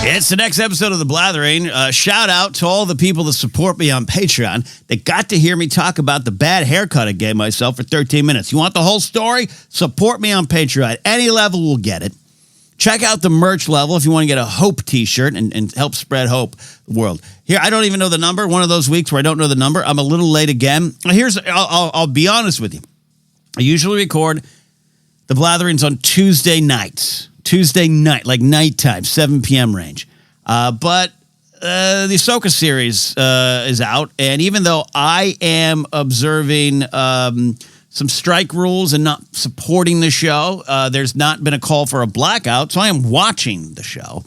It's the next episode of The Blathering. Shout out to all the people that support me on Patreon that got to hear me talk about the bad haircut I gave myself for 13 minutes. You want the whole story? Support me on Patreon. Any level will get it. Check out the merch level if you want to get a hope t-shirt and help spread hope the world. Here, I don't even know the number. One of those weeks where I don't know the number. I'm a little late again. I'll be honest with you. I usually record the Blatherings on Tuesday nights. Tuesday night, like nighttime, 7 p.m. range. But the Ahsoka series is out, and even though I am observing some strike rules and not supporting the show, there's not been a call for a blackout, so I am watching the show.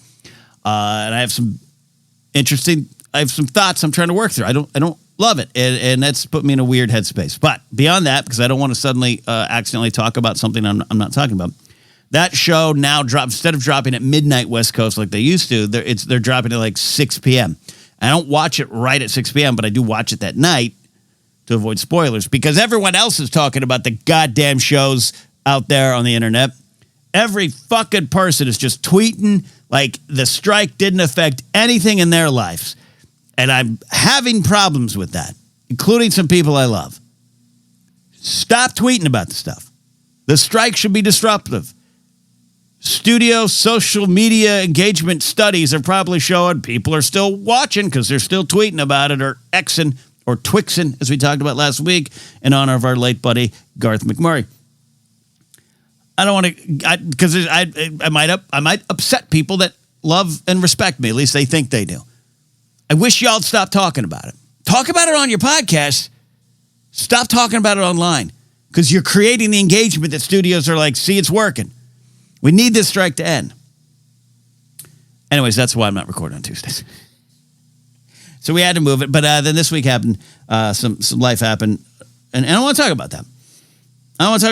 And I have some thoughts I'm trying to work through. I don't love it, and that's put me in a weird headspace. But beyond that, because I don't want to suddenly accidentally talk about something I'm not talking about. That show now drops, instead of dropping at midnight West Coast like they used to, they're dropping at like 6 p.m. I don't watch it right at 6 p.m., but I do watch it that night to avoid spoilers because everyone else is talking about the goddamn shows out there on the internet. Every fucking person is just tweeting like the strike didn't affect anything in their lives. And I'm having problems with that, including some people I love. Stop tweeting about the stuff. The strike should be disruptive. Studio social media engagement studies are probably showing people are still watching because they're still tweeting about it or Xing or Twixing, as we talked about last week, in honor of our late buddy, Garth McMurray. I don't want to, because I might upset people that love and respect me. At least they think they do. I wish y'all would stop talking about it. Talk about it on your podcast. Stop talking about it online because you're creating the engagement that studios are like, see, it's working. We need this strike to end. Anyways, that's why I'm not recording on Tuesdays. So we had to move it. But then this week happened. Some life happened. And I don't want to talk about that. I don't want to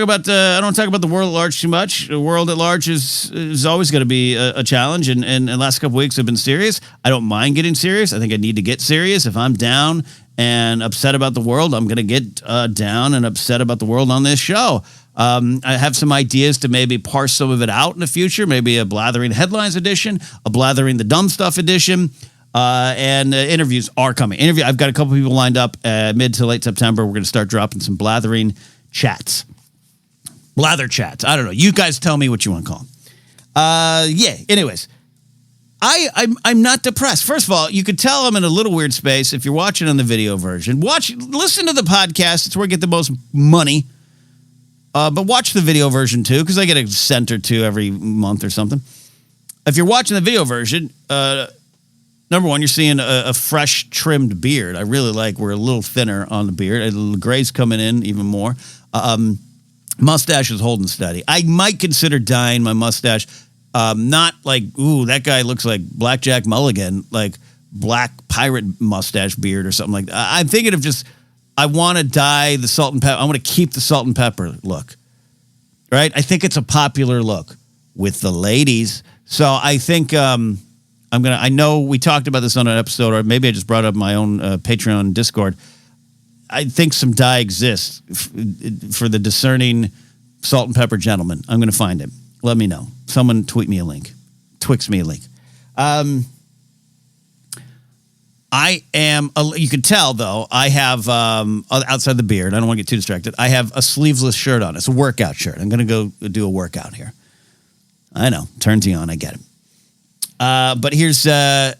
talk about the world at large too much. The world at large is always going to be a challenge. And the last couple weeks have been serious. I don't mind getting serious. I think I need to get serious. If I'm down and upset about the world, I'm going to get down and upset about the world on this show. I have some ideas to maybe parse some of it out in the future. Maybe a Blathering Headlines edition, a Blathering the Dumb Stuff edition, and interviews are coming. I've got a couple people lined up mid to late September. We're going to start dropping some Blathering chats. Blather chats. I don't know. You guys tell me what you want to call them. Yeah. Anyways, I'm not depressed. First of all, you could tell I'm in a little weird space if you're watching on the video version. Listen to the podcast. It's where I get the most money. But watch the video version too, because I get a cent or two every month or something. If you're watching the video version, number one, you're seeing a fresh trimmed beard. I really like. We're a little thinner on the beard. The gray's coming in even more. Mustache is holding steady. I might consider dyeing my mustache. Not like, ooh, that guy looks like Blackjack Mulligan, like black pirate mustache beard or something like that. I'm thinking of just... I want to dye the salt and pepper. I want to keep the salt and pepper look, right? I think it's a popular look with the ladies. So I think I know we talked about this on an episode, or maybe I just brought up my own Patreon Discord. I think some dye exists for the discerning salt and pepper gentleman. I'm going to find him. Let me know. Someone tweet me a link. Twix me a link. You can tell, though, I have, outside the beard, I don't want to get too distracted, I have a sleevesless shirt on. It's a workout shirt. I'm going to go do a workout here. I know. Turns you on. I get it. But here's, I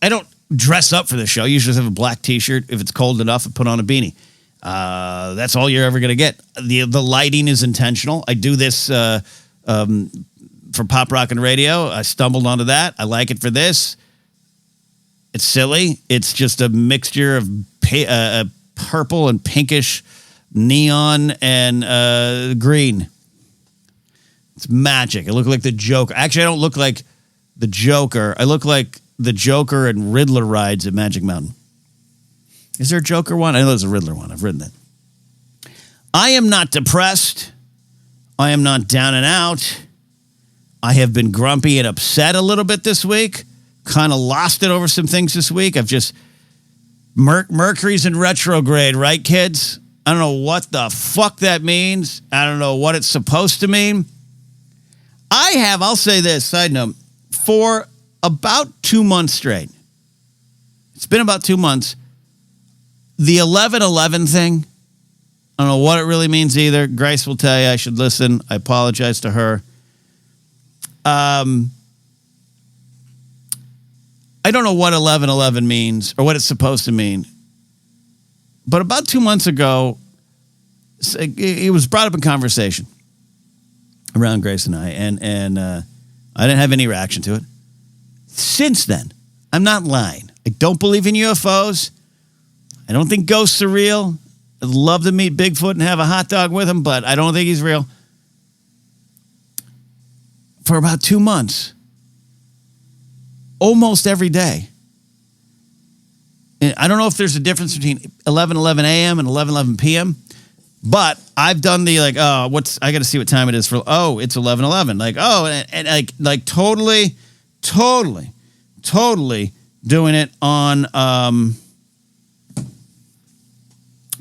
don't dress up for this show. I usually have a black T-shirt. If it's cold enough, I put on a beanie. That's all you're ever going to get. The lighting is intentional. I do this for Pop Rock and Radio. I stumbled onto that. I like it for this. It's silly. It's just a mixture of purple and pinkish neon and green. It's magic. I look like the Joker. Actually, I don't look like the Joker. I look like the Joker and Riddler rides at Magic Mountain. Is there a Joker one? I know there's a Riddler one. I've written that. I am not depressed. I am not down and out. I have been grumpy and upset a little bit this week. Kind of lost it over some things this week. I've just... Mercury's in retrograde, right, kids? I don't know what the fuck that means. I don't know what it's supposed to mean. I'll say this, side note, for about 2 months straight. It's been about 2 months. The 11:11 thing, I don't know what it really means either. Grace will tell you I should listen. I apologize to her. I don't know what 11:11 means or what it's supposed to mean. But about 2 months ago, it was brought up in conversation around Grace and I, and I didn't have any reaction to it. Since then, I'm not lying. I don't believe in UFOs. I don't think ghosts are real. I'd love to meet Bigfoot and have a hot dog with him, but I don't think he's real. For about 2 months, almost every day. And I don't know if there's a difference between 11:11 a.m. and 11:11 p.m., but I've done the I got to see what time it is for, it's 11:11. And totally doing it on,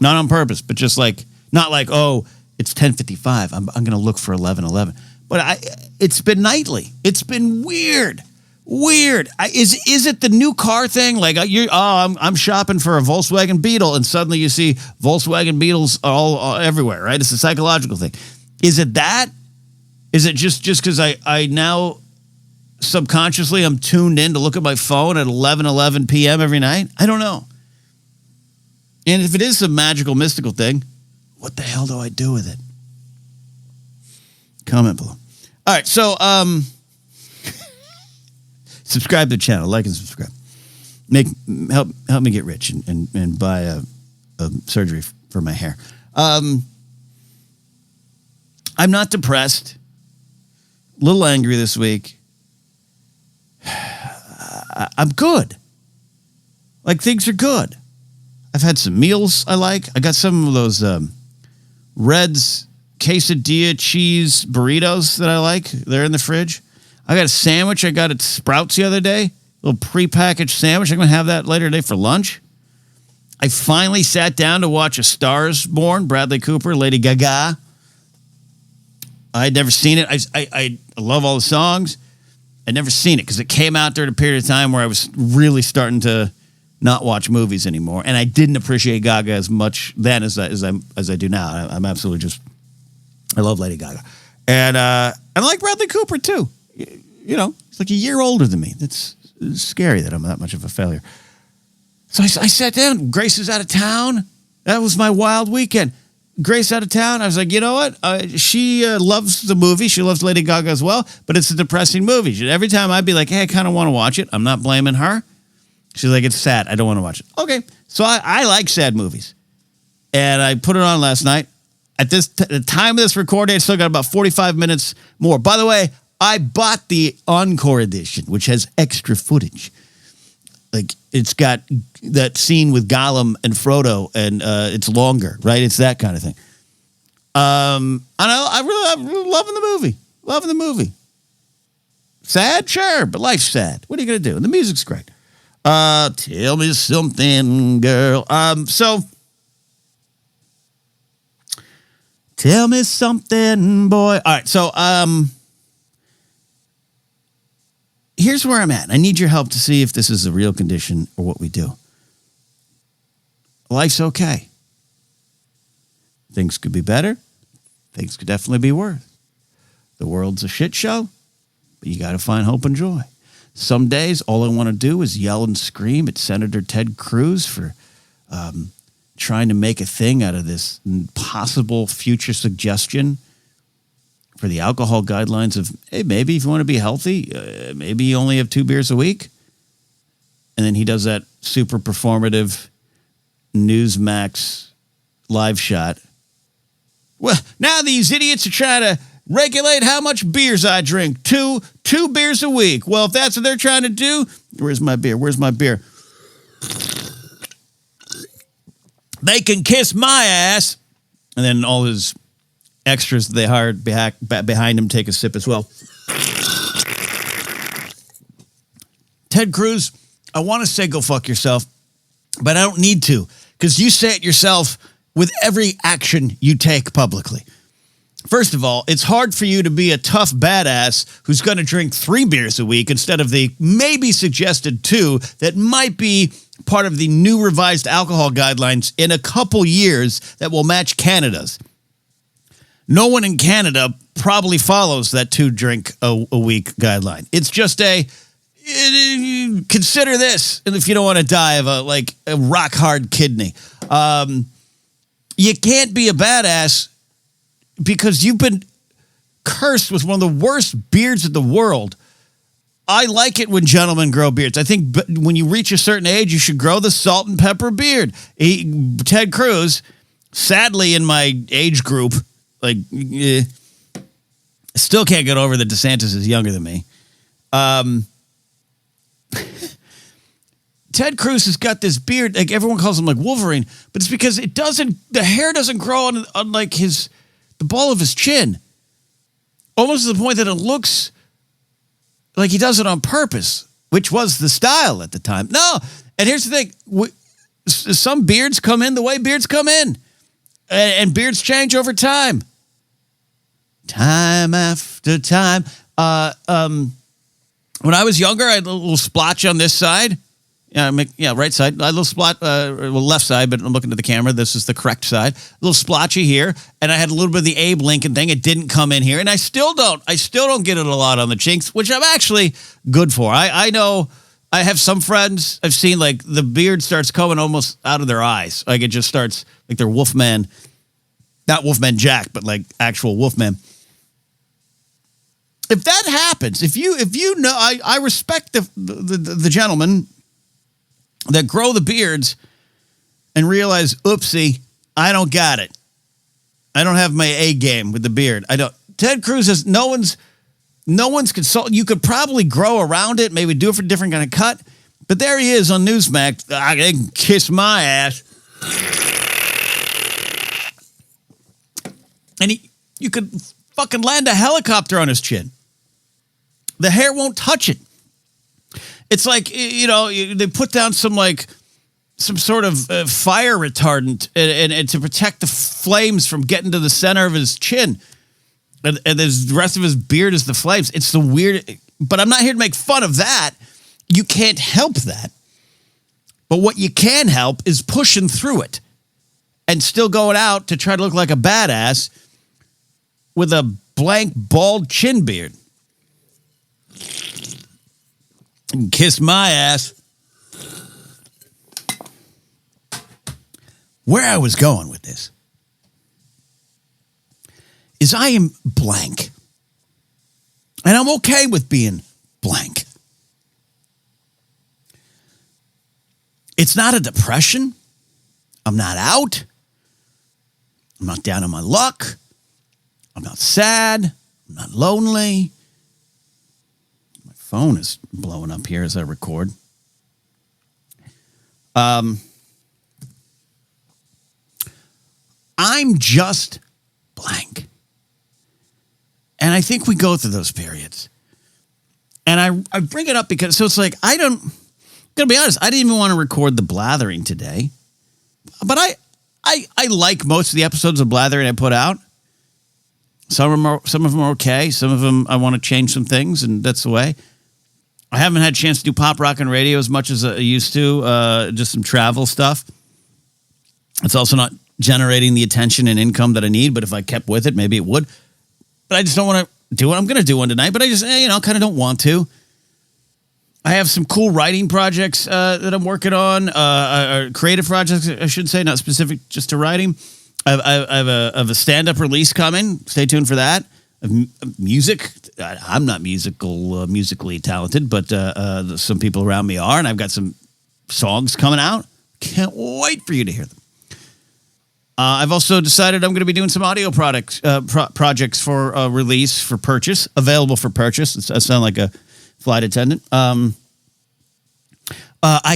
not on purpose, but just not it's 10:55. I'm going to look for 11:11. But it's been nightly. It's been weird. Is it the new car thing? I'm shopping for a Volkswagen Beetle, and suddenly you see Volkswagen Beetles all everywhere, right? It's a psychological thing. Is it that? Is it just because I now subconsciously I'm tuned in to look at my phone at 11:11 p.m. every night? I don't know. And if it is some magical, mystical thing, what the hell do I do with it? Comment below. All right, so subscribe to the channel, like and subscribe. Help me get rich and buy a surgery for my hair. I'm not depressed. A little angry this week. I'm good. Things are good. I've had some meals I like. I got some of those Red's quesadilla cheese burritos that I like. They're in the fridge. I got a sandwich I got at Sprouts the other day. A little prepackaged sandwich. I'm going to have that later today for lunch. I finally sat down to watch A Star Is Born, Bradley Cooper, Lady Gaga. I had never seen it. I love all the songs. I'd never seen it because it came out during a period of time where I was really starting to not watch movies anymore. And I didn't appreciate Gaga as much then as I do now. I'm absolutely I love Lady Gaga. And I like Bradley Cooper too. You know, he's like a year older than me. It's scary that I'm that much of a failure. So I sat down. Grace is out of town. That was my wild weekend. Grace out of town. I was like, you know what? She loves the movie. She loves Lady Gaga as well, but it's a depressing movie. Every time I'd be like, hey, I kind of want to watch it. I'm not blaming her. She's like, it's sad. I don't want to watch it. Okay. So I like sad movies. And I put it on last night. At the time of this recording, I still got about 45 minutes more. By the way, I bought the Encore edition, which has extra footage. It's got that scene with Gollum and Frodo, and it's longer, right? It's that kind of thing. I'm loving the movie. Loving the movie. Sad? Sure, but life's sad. What are you going to do? And the music's great. Tell me something, girl. Tell me something, boy. All right, so here's where I'm at. I need your help to see if this is a real condition or what we do. Life's okay. Things could be better. Things could definitely be worse. The world's a shit show, but you got to find hope and joy. Some days, all I want to do is yell and scream at Senator Ted Cruz for trying to make a thing out of this possible future suggestion for the alcohol guidelines of, hey, maybe if you want to be healthy, maybe you only have 2 beers a week. And then he does that super performative Newsmax live shot. Well, now these idiots are trying to regulate how much beers I drink. Two beers a week. Well, if that's what they're trying to do, where's my beer? Where's my beer? They can kiss my ass. And then all his extras they hired behind him take a sip as well. Ted Cruz, I want to say go fuck yourself, but I don't need to, because you say it yourself with every action you take publicly. First of all, it's hard for you to be a tough badass who's going to drink 3 beers a week instead of the maybe suggested 2 that might be part of the new revised alcohol guidelines in a couple years that will match Canada's. No one in Canada probably follows that 2-drink a week guideline. It's just consider this, and if you don't want to die of a rock hard kidney. You can't be a badass because you've been cursed with one of the worst beards in the world. I like it when gentlemen grow beards. I think when you reach a certain age, you should grow the salt and pepper beard. Ted Cruz, sadly in my age group, still can't get over that DeSantis is younger than me. Ted Cruz has got this beard, like everyone calls him like Wolverine, but it's because the hair doesn't grow on like the ball of his chin. Almost to the point that it looks like he does it on purpose, which was the style at the time. No, and here's the thing. Some beards come in the way beards come in. And beards change over time. Time after time. When I was younger, I had a little splotch on this side. Right side. A little spot, left side, but I'm looking at the camera. This is the correct side. A little splotchy here, and I had a little bit of the Abe Lincoln thing. It didn't come in here, and I still don't get it a lot on the chinks, which I'm actually good for. I know I have some friends I've seen like the beard starts coming almost out of their eyes. Like it just starts like they're Wolfman, not Wolfman Jack, but like actual Wolfman. If that happens, if you know, I respect the gentlemen that grow the beards and realize, oopsie, I don't got it. I don't have my A game with the beard. I don't. Ted Cruz has no one's consultant. You could probably grow around it, maybe do it for a different kind of cut. But there he is on Newsmax. I can kiss my ass. And you could fucking land a helicopter on his chin. The hair won't touch it. It's like, they put down some sort of fire retardant and to protect the flames from getting to the center of his chin. And the rest of his beard is the flames. It's the weird, but I'm not here to make fun of that. You can't help that. But what you can help is pushing through it and still going out to try to look like a badass with a blank, bald chin beard. And kiss my ass. Where I was going with this is I am blank. And I'm okay with being blank. It's not a depression. I'm not out. I'm not down on my luck. I'm not sad. I'm not lonely. My phone is blowing up here as I record. I'm just blank. And I think we go through those periods. And I bring it up because, so it's like, I'm going to be honest, I didn't even want to record the Blathering today. But I like most of the episodes of Blathering I put out. Some of them are okay. Some of them I want to change some things, and that's the way. I haven't had a chance to do pop rock and radio as much as I used to, just some travel stuff. It's also not generating the attention and income that I need, but if I kept with it, maybe it would. But I just don't want to do it. I'm going to do one tonight, but I just, kind of don't want to. I have some cool writing projects that I'm working on, creative projects, I should say, not specific just to writing. I have a stand-up release coming. Stay tuned for that. Music. I'm not musically talented, but some people around me are, and I've got some songs coming out. Can't wait for you to hear them. I've also decided I'm going to be doing some audio projects for release, for purchase, available for purchase. I sound like a flight attendant. I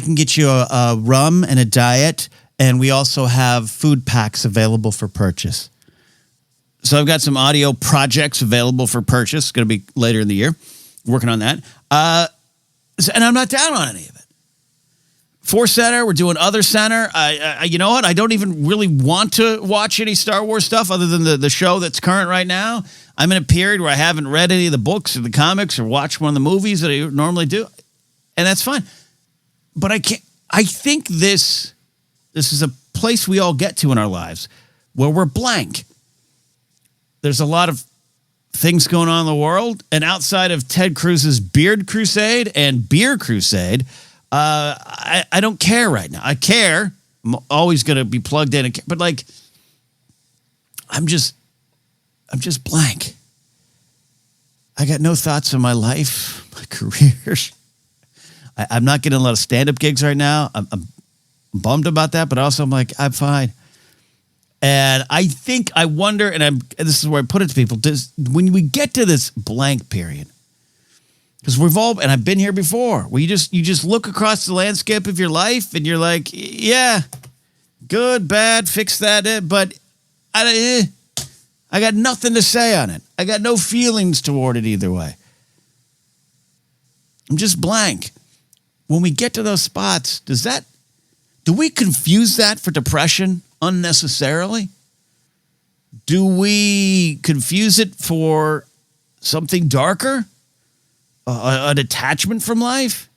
can get you a rum and a diet, and we also have food packs available for purchase. So I've got some audio projects available for purchase. It's going to be later in the year. Working on that. And I'm not down on any of it. Force Center. We're doing Other Center. You know what? I don't even really want to watch any Star Wars stuff other than the show that's current right now. I'm in a period where I haven't read any of the books or the comics or watched one of the movies that I normally do, and that's fine. But I can't. I think this is a place we all get to in our lives where we're blank. There's a lot of things going on in the world, and outside of Ted Cruz's beard crusade and beer crusade, I don't care right now. I care. I'm always going to be plugged in, but like, I'm just blank. I got no thoughts on my life, my career. I'm not getting a lot of stand-up gigs right now. I'm bummed about that, but also I'm like, I'm fine. And I wonder, and this is where I put it to people, when we get to this blank period, because we've all, and I've been here before, where you just look across the landscape of your life and you're like, yeah, good, bad, fix that, but I got nothing to say on it. I got no feelings toward it either way. I'm just blank. When we get to those spots, do we confuse that for depression unnecessarily? Do we confuse it for something darker? A detachment from life?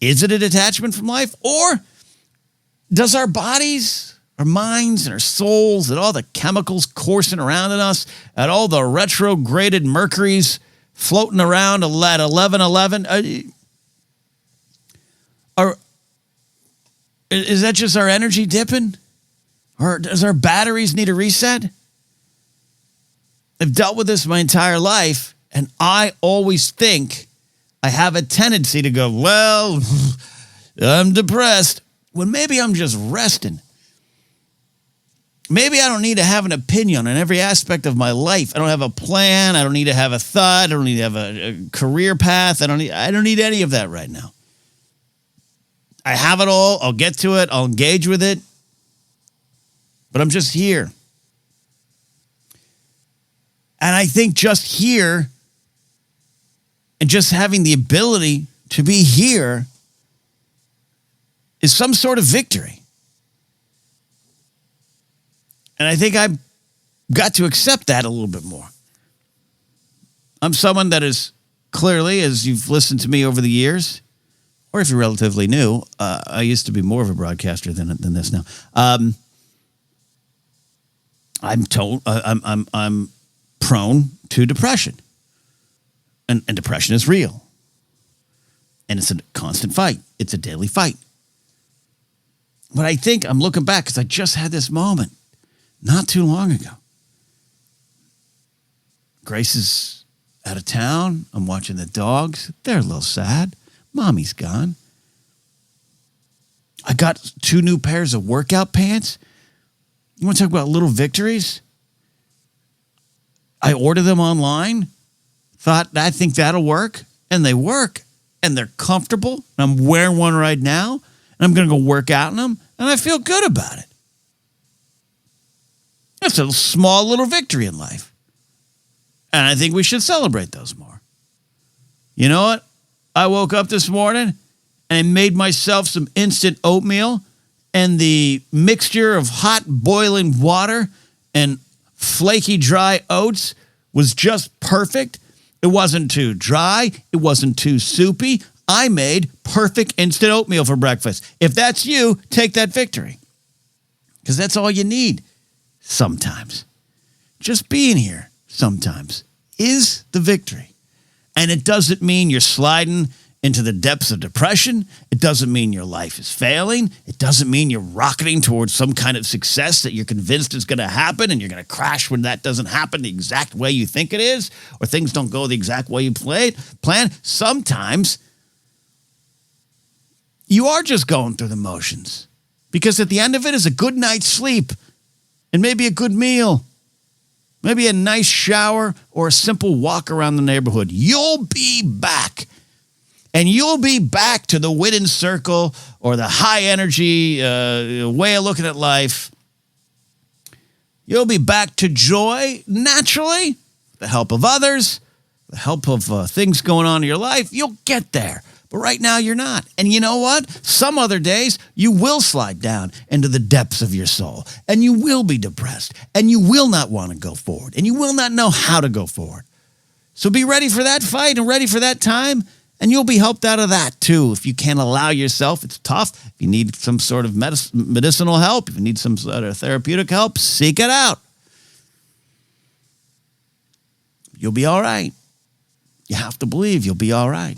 Is it a detachment from life? Or does our bodies, our minds, and our souls, and all the chemicals coursing around in us, and all the retrograded Mercuries floating around at 11:11, is that just our energy dipping? Or does our batteries need a reset? I've dealt with this my entire life, and I always think I have a tendency to go, well, I'm depressed, when maybe I'm just resting. Maybe I don't need to have an opinion on every aspect of my life. I don't have a plan. I don't need to have a thought. I don't need to have a career path. I don't need any of that right now. I have it all. I'll get to it. I'll engage with it. But I'm just here. And I think just here and just having the ability to be here is some sort of victory. And I think I've got to accept that a little bit more. I'm someone that is clearly, as you've listened to me over the years, or if you're relatively new, I used to be more of a broadcaster than this now. I'm prone to depression, and depression is real, and it's a constant fight. It's a daily fight. But I think I'm looking back because I just had this moment not too long ago. Grace is out of town. I'm watching the dogs. They're a little sad. Mommy's gone. I got 2 new pairs of workout pants. You want to talk about little victories? I ordered them online. Thought, I think that'll work. And they work. And they're comfortable. And I'm wearing one right now. And I'm going to go work out in them. And I feel good about it. That's a small little victory in life. And I think we should celebrate those more. You know what? I woke up this morning and I made myself some instant oatmeal, and the mixture of hot boiling water and flaky dry oats was just perfect. It wasn't too dry. It wasn't too soupy. I made perfect instant oatmeal for breakfast. If that's you, take that victory. Because that's all you need sometimes. Just being here sometimes is the victory. And it doesn't mean you're sliding into the depths of depression. It doesn't mean your life is failing. It doesn't mean you're rocketing towards some kind of success that you're convinced is going to happen, and you're going to crash when that doesn't happen the exact way you think it is, or things don't go the exact way you plan. Sometimes you are just going through the motions, because at the end of it is a good night's sleep and maybe a good meal. Maybe a nice shower or a simple walk around the neighborhood. You'll be back. And you'll be back to the winning circle or the high energy way of looking at life. You'll be back to joy naturally, the help of others, the help of things going on in your life. You'll get there. But right now, you're not. And you know what? Some other days, you will slide down into the depths of your soul. And you will be depressed. And you will not want to go forward. And you will not know how to go forward. So be ready for that fight and ready for that time. And you'll be helped out of that, too. If you can't allow yourself, it's tough. If you need some sort of medicinal help, if you need some sort of therapeutic help, seek it out. You'll be all right. You have to believe you'll be all right.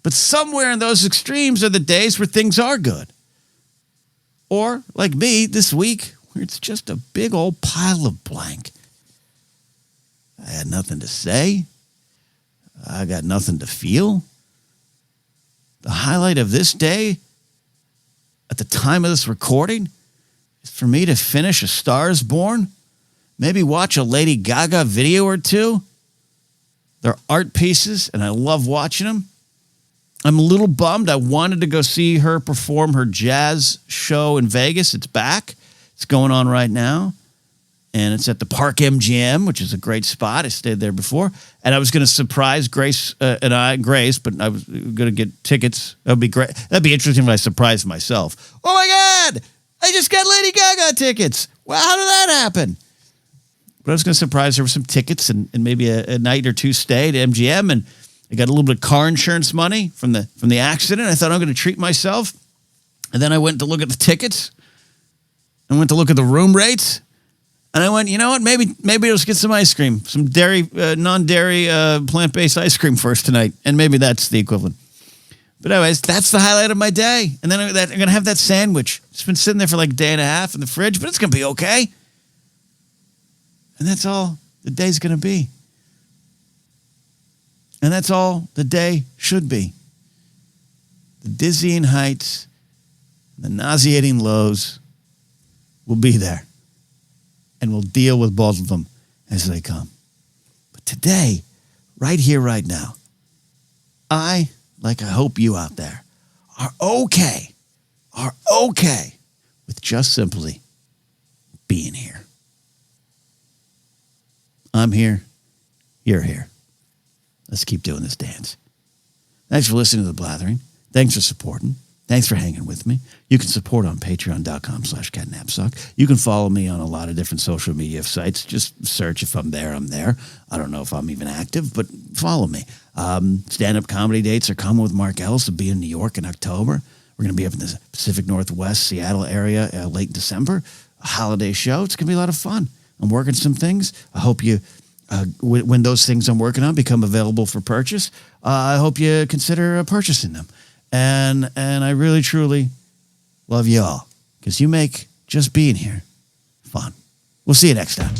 But somewhere in those extremes are the days where things are good. Or, like me, this week, where it's just a big old pile of blank. I had nothing to say. I got nothing to feel. The highlight of this day, at the time of this recording, is for me to finish A Star Is Born, maybe watch a Lady Gaga video or two. They're art pieces, and I love watching them. I'm a little bummed. I wanted to go see her perform her jazz show in Vegas. It's back. It's going on right now. And it's at the Park MGM, which is a great spot. I stayed there before. And I was going to surprise Grace, but I was going to get tickets. That would be great. That'd be interesting if I surprised myself. Oh, my God! I just got Lady Gaga tickets. Well, how did that happen? But I was going to surprise her with some tickets and maybe a night or two stay at MGM. And I got a little bit of car insurance money from the accident. I thought I'm going to treat myself. And then I went to look at the tickets. I went to look at the room rates. And I went, you know what? Maybe let's get some ice cream, some non-dairy, plant-based ice cream first tonight. And maybe that's the equivalent. But anyways, that's the highlight of my day. And then I'm going to have that sandwich. It's been sitting there for like a day and a half in the fridge, but it's going to be okay. And that's all the day's going to be. And that's all the day should be. The dizzying heights, the nauseating lows will be there. And we'll deal with both of them as they come. But today, right here, right now, I hope you out there, are okay with just simply being here. I'm here. You're here. Let's keep doing this dance. Thanks for listening to The Blathering. Thanks for supporting. Thanks for hanging with me. You can support on patreon.com/Ken Napzok. You can follow me on a lot of different social media sites. Just search if I'm there, I'm there. I don't know if I'm even active, but follow me. Stand-up comedy dates are coming with Mark Ellis. We'll be in New York in October. We're going to be up in the Pacific Northwest, Seattle area late December. A holiday show. It's going to be a lot of fun. I'm working some things. I hope you, when those things I'm working on become available for purchase, I hope you consider purchasing them. And I really, truly love you all because you make just being here fun. We'll see you next time.